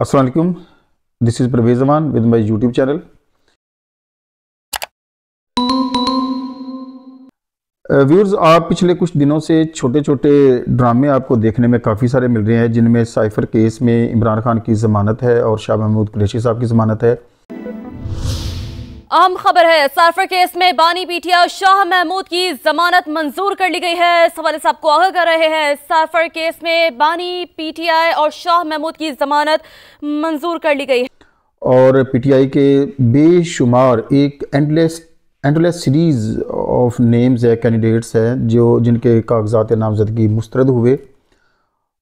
अस्सलाम वालेकुम, this is Parvez Zaman with my YouTube channel. Viewers, आप पिछले कुछ दिनों से छोटे छोटे ड्रामे आपको देखने में काफ़ी सारे मिल रहे हैं, जिनमें साइफ़र केस में इमरान खान की ज़मानत है और शाह महमूद कुरैशी साहब की ज़मानत है। अहम खबर है, साइफर केस में बानी पीटीआई और शाह महमूद की जमानत मंजूर कर ली गई है। इस हवाले से आपको आगाह कर रहे हैं, साइफर केस में बानी पीटीआई और शाह महमूद की जमानत मंजूर कर ली गई है। और पीटीआई के बेशुमार एक एंडलेस सीरीज ऑफ नेम्स है, कैंडिडेट्स हैं जिनके कागजात नामजदगी मुस्तरद हुए।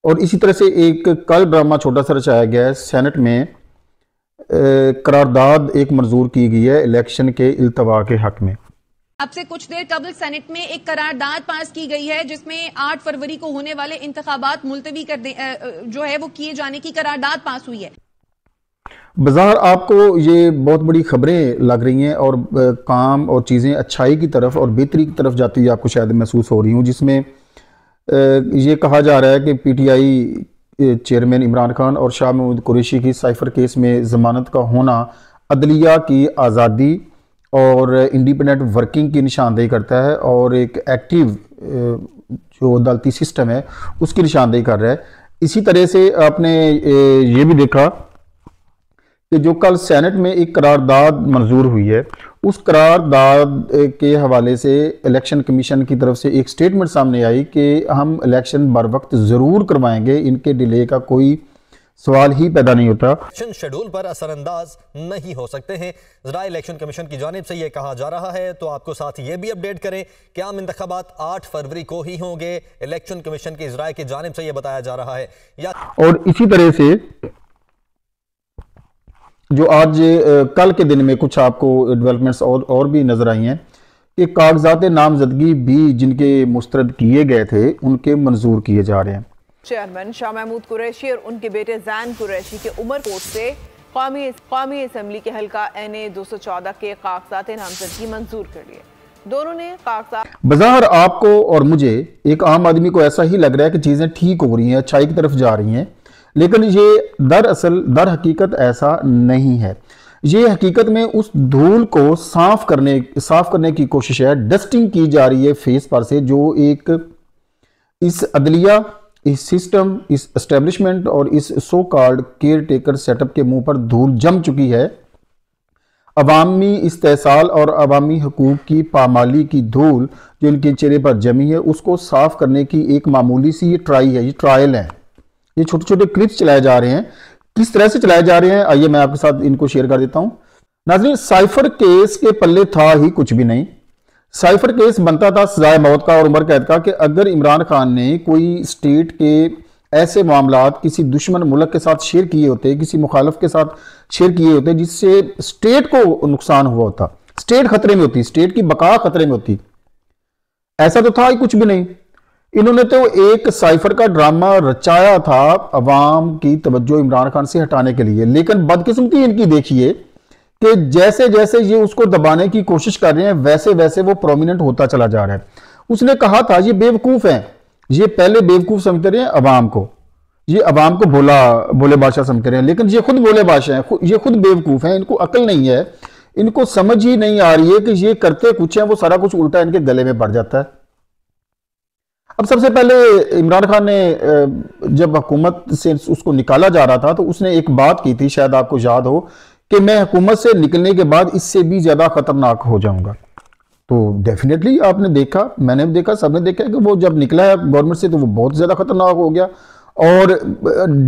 और इसी तरह से एक कल ड्रामा छोटा सा रचाया गया है। सेनेट में करारदाद एक मंजूर की गई है इलेक्शन के इल्तवा के हक में। अब से कुछ देर कबल सेनेट में एक करारदाद पास की गई है, जिसमें 8 फरवरी को होने वाले इंतखाबात मुलतवी जो है वो किए जाने की करारदाद पास हुई है। बाजार आपको ये बहुत बड़ी खबरें लग रही हैं और काम और चीज़ें अच्छाई की तरफ और बेहतरी की तरफ जाती हुई आपको शायद महसूस हो रही हूँ, जिसमें ये कहा जा रहा है कि पीटीआई चेयरमैन इमरान खान और शाह महमूद कुरैशी की साइफर केस में ज़मानत का होना अदलिया की आज़ादी और इंडिपेंडेंट वर्किंग की निशानदेही करता है और एक एक्टिव जो अदालती सिस्टम है उसकी निशानदेही कर रहा है। इसी तरह से आपने ये भी देखा कि जो कल सेनेट में एक करारदाद मंजूर हुई है, उस करारदाद के हवाले से इलेक्शन कमीशन की तरफ से एक स्टेटमेंट सामने आई कि हम इलेक्शन बर वक्त ज़रूर करवाएंगे, इनके डिले का कोई सवाल ही पैदा नहीं होता। इलेक्शन शेड्यूल पर असरअंदाज नहीं हो सकते हैं, ज़राए इलेक्शन कमीशन की जानिब से यह कहा जा रहा है। तो आपको साथ ये भी अपडेट करें कि आम इंतखाबात 8 फरवरी को ही होंगे, इलेक्शन कमीशन की ज़राए की जानिब से यह बताया जा रहा है। और इसी तरह से जो आज कल के दिन में कुछ आपको डेवलपमेंट्स और भी नजर आई हैं कि कागजात नामजदगी भी जिनके मुस्तरद किए गए थे उनके मंजूर किए जा रहे हैं। चेयरमैन शाह महमूद कुरैशी और उनके बेटे जैन कुरैशी के उमरकोट से कौमी असम्बली के हल्का NA 214 के कागजात नामजदगी मंजूर कर लिए। दोनों ने कागजात बाजार आपको और मुझे, एक आम आदमी को ऐसा ही लग रहा है कि चीजें ठीक हो रही हैं, अच्छाई की तरफ जा रही हैं, लेकिन ये दर हकीकत ऐसा नहीं है। ये हकीकत में उस धूल को साफ करने की कोशिश है, डस्टिंग की जा रही है फेस पर से, जो एक इस अदलिया, इस सिस्टम, इस एस्टेब्लिशमेंट और इस so called care taker setup के मुंह पर धूल जम चुकी है। अवामी इस्तेसाल और अवामी हकूक की पामाली की धूल जो इनके चेहरे पर जमी है, उसको साफ करने की एक मामूली सी ये ट्रायल है। ये छोटे छोटे क्लिप्स चलाए जा रहे हैं। किस तरह से चलाए जा रहे हैं, आइए मैं आपके साथ इनको शेयर कर देता हूं। नाज़रीन, साइफर केस के पल्ले था ही कुछ भी नहीं। साइफर केस बनता था सजाए मौत का और उम्र कैद का कि अगर इमरान खान ने कोई स्टेट के ऐसे मामलात किसी दुश्मन मुल्क के साथ शेयर किए होते, किसी मुखालफ के साथ शेयर किए होते, जिससे स्टेट को नुकसान हुआ होता, स्टेट खतरे में होती, स्टेट की बका खतरे में होती। ऐसा तो था ही कुछ भी नहीं। इन्होंने तो एक साइफर का ड्रामा रचाया था अवाम की तवज्जो इमरान खान से हटाने के लिए, लेकिन बदकिस्मती इनकी देखिए कि जैसे जैसे ये उसको दबाने की कोशिश कर रहे हैं, वैसे वैसे वो प्रोमिनेंट होता चला जा रहा है। उसने कहा था ये बेवकूफ हैं, ये पहले बेवकूफ समझते रहे अवाम को, ये अवाम को भोले बादशाह समझते रहे, लेकिन ये खुद भोले बादशाह हैं, ये खुद बेवकूफ हैं। इनको अकल नहीं है, इनको समझ ही नहीं आ रही है कि ये करते कुछ है, वो सारा कुछ उल्टा इनके गले में पड़ जाता है। अब सबसे पहले इमरान खान ने जब हुकूमत से उसको निकाला जा रहा था तो उसने एक बात की थी, शायद आपको याद हो, कि मैं हुकूमत से निकलने के बाद इससे भी ज्यादा खतरनाक हो जाऊंगा। तो डेफिनेटली आपने देखा, मैंने भी देखा, सबने देखा कि वो जब निकला है गवर्नमेंट से तो वो बहुत ज्यादा खतरनाक हो गया और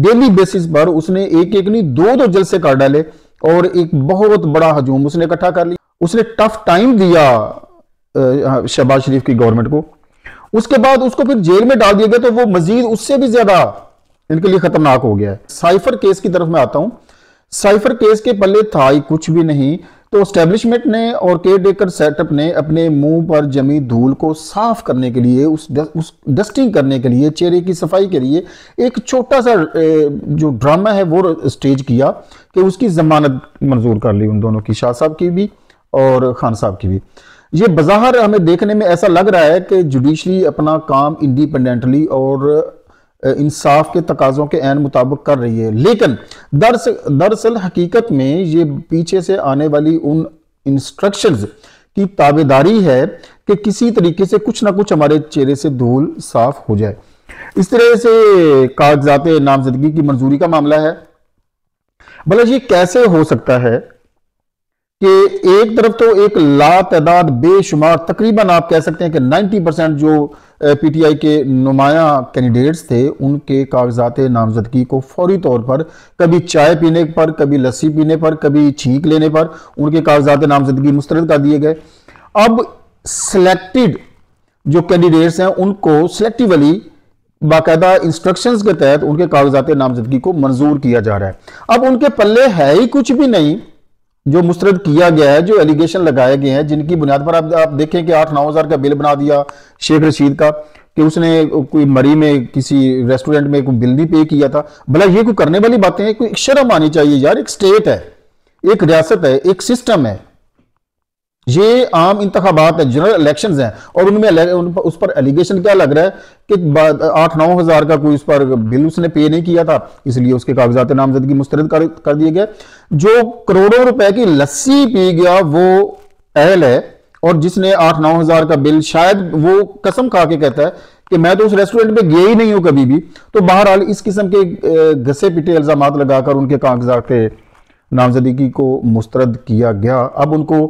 डेली बेसिस पर उसने एक नहीं दो जलसे कर डाले और एक बहुत बड़ा हजूम उसने इकट्ठा कर लिया। उसने टफ टाइम दिया शहबाज शरीफ की गवर्नमेंट को। उसके बाद उसको फिर जेल में डाल दिया गया, तो वो मजीद उससे भी ज्यादा इनके लिए खतरनाक हो गया है। साइफर केस की तरफ मैं आता हूं। साइफर केस के पल्ले था ही कुछ भी नहीं। तो एस्टेब्लिशमेंट ने और केयर टेकर सेटअप ने अपने मुंह पर जमी धूल को साफ करने के लिए, उस डस्टिंग करने के लिए, चेहरे की सफाई के लिए एक छोटा सा जो ड्रामा है वो स्टेज किया कि उसकी जमानत मंजूर कर ली उन दोनों की, शाह साहब की भी और खान साहब की भी। ये बज़ाहिर हमें देखने में ऐसा लग रहा है कि जुडिशरी अपना काम इंडिपेंडेंटली और इंसाफ के तकाज़ों के ऐन मुताबिक कर रही है, लेकिन दरअसल हकीकत में ये पीछे से आने वाली उन इंस्ट्रक्शंस की ताबेदारी है कि किसी तरीके से कुछ ना कुछ हमारे चेहरे से धूल साफ हो जाए। इस तरह से कागजात नामजदगी की मंजूरी का मामला है। भला ये कैसे हो सकता है कि एक तरफ तो एक लातादाद बेशुमार, तकरीबन आप कह सकते हैं कि 90% जो पीटीआई के नुमाया कैंडिडेट्स थे उनके कागजात नामजदगी को फौरी तौर पर, कभी चाय पीने पर, कभी लस्सी पीने पर, कभी छींक लेने पर उनके कागजात नामजदगी मुस्तरद कर दिए गए। अब सिलेक्टेड जो कैंडिडेट्स हैं उनको सिलेक्टिवली बाकायदा इंस्ट्रक्शंस के तहत उनके कागजात नामजदगी को मंजूर किया जा रहा है। अब उनके पल्ले है ही कुछ भी नहीं जो मुस्तरद किया गया है, जो एलिगेशन लगाए गए हैं, जिनकी बुनियाद पर आप देखें कि 8-9 हज़ार का बिल बना दिया शेख रशीद का कि उसने कोई मरी में किसी रेस्टोरेंट में कोई बिल नहीं पे किया था। भला ये कोई करने वाली बातें हैं? कोई शर्म आनी चाहिए यार। एक स्टेट है, एक रियासत है, एक सिस्टम है, ये आम इंतखाबात है, जनरल इलेक्शंस हैं, और उनमें उस पर एलिगेशन क्या लग रहा है कि 8-9 हज़ार का कोई उस पर बिल उसने पे नहीं किया था, इसलिए उसके कागजात नामजदगी मुस्तरद कर दिए गए। जो करोड़ों रुपए की लस्सी पी गया वो अहल है, और जिसने 8-9 हज़ार का बिल, शायद वो कसम खा के कहता है कि मैं तो उस रेस्टोरेंट में गया ही नहीं हूं कभी भी। तो बहरहाल इस किस्म के घसे पिटे इल्जामात लगाकर उनके कागजात नामजदगी को मुस्तरद किया गया। अब उनको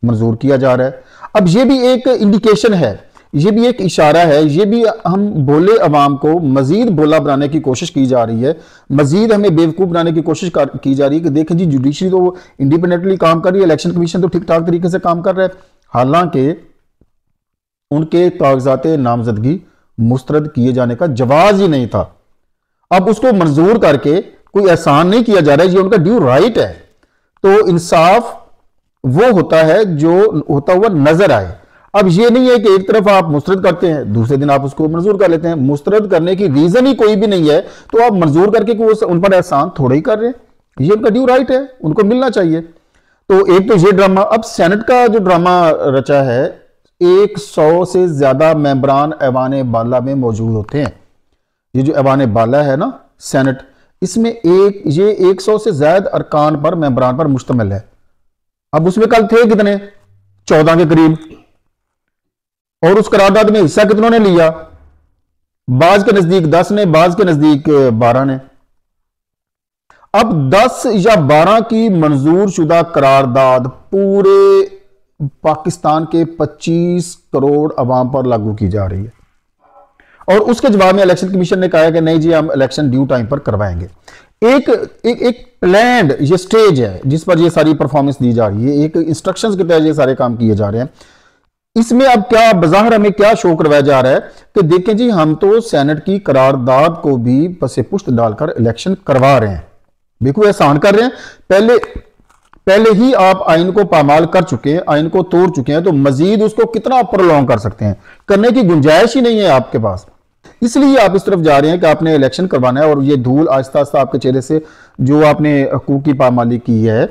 मंजूर किया जा रहा है। अब ये भी एक इंडिकेशन है, ये भी एक इशारा है, ये भी हम भोले अवाम को मजीद भोला बनाने की कोशिश की जा रही है, मजीद हमें बेवकूफ़ बनाने की कोशिश की जा रही है कि देखें जी जुडिशरी तो इंडिपेंडेंटली काम कर रही है, इलेक्शन कमीशन तो ठीक ठाक तरीके से काम कर रहा है, हालांकि उनके कागजात नामजदगी मुस्तरद किए जाने का जवाज ही नहीं था। अब उसको मंजूर करके कोई एहसान नहीं किया जा रहा है, ये उनका ड्यू राइट है। तो इंसाफ वो होता है जो होता हुआ नजर आए। अब ये नहीं है कि एक तरफ आप मुस्तरद करते हैं, दूसरे दिन आप उसको मंजूर कर लेते हैं। मुस्तरद करने की रीजन ही कोई भी नहीं है, तो आप मंजूर करके उन पर एहसान थोड़ा ही कर रहे हैं। ये उनका ड्यू राइट है, उनको मिलना चाहिए। तो एक तो ये ड्रामा। अब सेनेट का जो ड्रामा रचा है, 100 से ज्यादा मेंबरान ऐवान बाला में मौजूद होते हैं। ये जो ऐवान बाला है ना सेनेट, इसमें ये 100 से ज्यादा अरकान पर, मेंबरान पर मुश्तमिल है। अब उसमें कल थे कितने? 14 के करीब। और उस करारदाद में हिस्सा कितनों ने लिया? बाज के नजदीक 10 ने, बाज के नजदीक 12 ने। अब 10 या 12 की मंजूर शुदा करारदाद पूरे पाकिस्तान के 25 करोड़ अवाम पर लागू की जा रही है, और उसके जवाब में इलेक्शन कमीशन ने कहा है कि नहीं जी हम इलेक्शन ड्यू टाइम पर करवाएंगे। एक प्लान्ड ये स्टेज है जिस पर ये सारी परफॉर्मेंस दी जा रही है, एक इंस्ट्रक्शंस के तहत ये सारे काम किए जा रहे हैं। इसमें अब क्या बज़ाहिर हमें क्या शो करवाया जा रहा है कि देखें जी हम तो सेनेट की करारदाद को भी पसे पुश्त डालकर इलेक्शन करवा रहे हैं, बिल्कुल एहसान कर रहे हैं। पहले ही आप आइन को पामाल कर चुके हैं, आइन को तोड़ चुके हैं, तो मजीद उसको कितना प्रोलॉन्ग कर सकते हैं? करने की गुंजाइश ही नहीं है आपके पास। इसलिए आप इस तरफ जा रहे हैं कि आपने इलेक्शन करवाना है, और ये धूल आहिस्ता आहिस्ता आपके चेहरे से जो आपने हकूक की पामाली की है,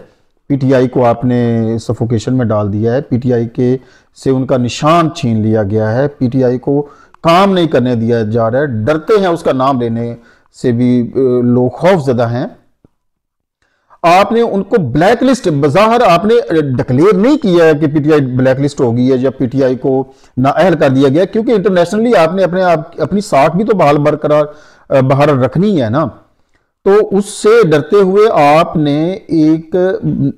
पीटीआई को आपने सफोकेशन में डाल दिया है, पीटीआई के से उनका निशान छीन लिया गया है, पीटीआई को काम नहीं करने दिया जा रहा है। डरते हैं उसका नाम लेने से भी लोग खौफजदा हैं। आपने उनको ब्लैकलिस्ट, बज़ाहिर आपने डिक्लेयर नहीं किया है कि पीटीआई ब्लैकलिस्ट हो गई है या पीटीआई को नाअहल कर दिया गया, क्योंकि इंटरनेशनली आपने अपनी साख भी तो बहाल बरकरार बाहर रखनी है ना। तो उससे डरते हुए आपने एक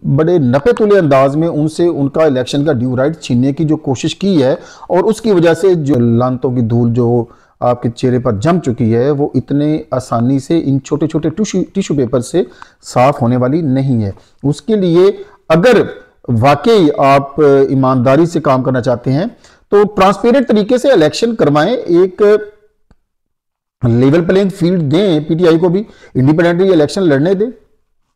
बड़े नपे तुले अंदाज में उनसे उनका इलेक्शन का ड्यू राइट छीनने की जो कोशिश की है, और उसकी वजह से जो लानतों की धूल जो आपके चेहरे पर जम चुकी है, वो इतने आसानी से इन छोटे छोटे टिश्यू पेपर से साफ होने वाली नहीं है। उसके लिए अगर वाकई आप ईमानदारी से काम करना चाहते हैं तो ट्रांसपेरेंट तरीके से इलेक्शन करवाएं, एक लेवल प्लेइंग फील्ड दें पीटीआई को भी, इंडिपेंडेंटली इलेक्शन लड़ने दें,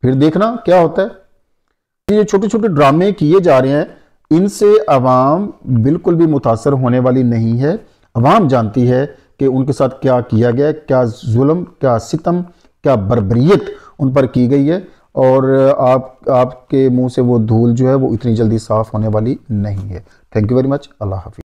फिर देखना क्या होता है। ये छोटे छोटे ड्रामे किए जा रहे हैं, इनसे अवाम बिल्कुल भी मुतासर होने वाली नहीं है। अवाम जानती है कि उनके साथ क्या किया गया, क्या जुल्म, क्या सितम, क्या बर्बरियत उन पर की गई है, और आपके मुंह से वो धूल जो है वो इतनी जल्दी साफ होने वाली नहीं है। Thank you very much. Allah हाफिज़।